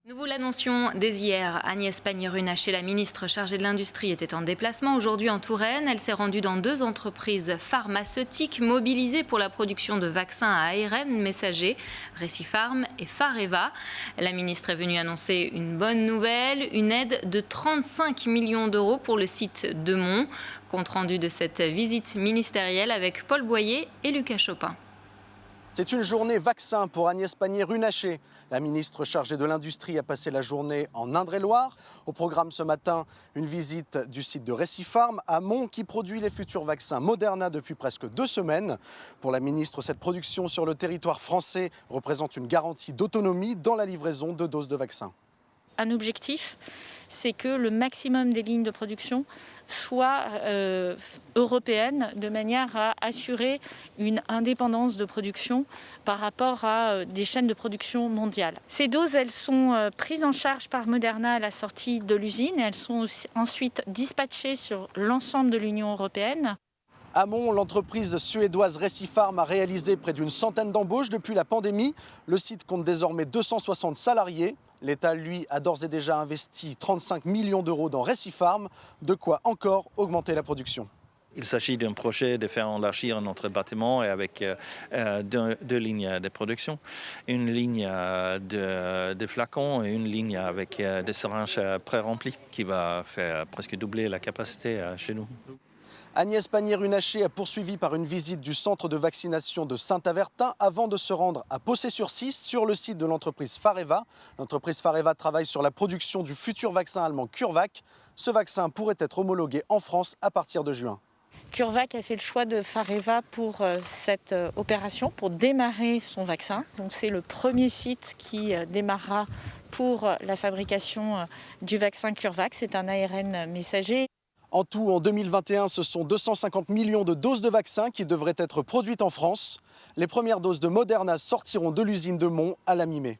Nous vous l'annoncions dès hier, Agnès Pannier-Runacher, la ministre chargée de l'Industrie, était en déplacement aujourd'hui en Touraine. Elle s'est rendue dans 2 entreprises pharmaceutiques mobilisées pour la production de vaccins à ARN messager, Recipharm et Fareva. La ministre est venue annoncer une bonne nouvelle, une aide de 35 millions d'euros pour le site de Mont. Compte rendu de cette visite ministérielle avec Paul Boyer et Lucas Chopin. C'est une journée vaccin pour Agnès Pannier-Runacher. La ministre chargée de l'Industrie a passé la journée en Indre-et-Loire. Au programme ce matin, une visite du site de Recipharm à Mont qui produit les futurs vaccins Moderna depuis presque 2 semaines. Pour la ministre, cette production sur le territoire français représente une garantie d'autonomie dans la livraison de doses de vaccins. Un objectif, c'est que le maximum des lignes de production soient européennes, de manière à assurer une indépendance de production par rapport à des chaînes de production mondiales. Ces doses, elles sont prises en charge par Moderna à la sortie de l'usine et elles sont ensuite dispatchées sur l'ensemble de l'Union européenne. À Mont, l'entreprise suédoise Recipharm a réalisé près d'une centaine d'embauches depuis la pandémie. Le site compte désormais 260 salariés. L'État, lui, a d'ores et déjà investi 35 millions d'euros dans Recipharm, de quoi encore augmenter la production. Il s'agit d'un projet de faire enlargir notre bâtiment et avec deux lignes de production. Une ligne de flacons et une ligne avec des syringes pré-remplies qui va faire presque doubler la capacité chez nous. Agnès Pannier-Runacher a poursuivi par une visite du centre de vaccination de Saint-Avertin avant de se rendre à Possé-sur-Cisse sur le site de l'entreprise Fareva. L'entreprise Fareva travaille sur la production du futur vaccin allemand CureVac. Ce vaccin pourrait être homologué en France à partir de juin. CureVac a fait le choix de Fareva pour cette opération, pour démarrer son vaccin. Donc c'est le premier site qui démarrera pour la fabrication du vaccin CureVac. C'est un ARN messager. En tout, en 2021, ce sont 250 millions de doses de vaccins qui devraient être produites en France. Les premières doses de Moderna sortiront de l'usine de Mont à la mi-mai.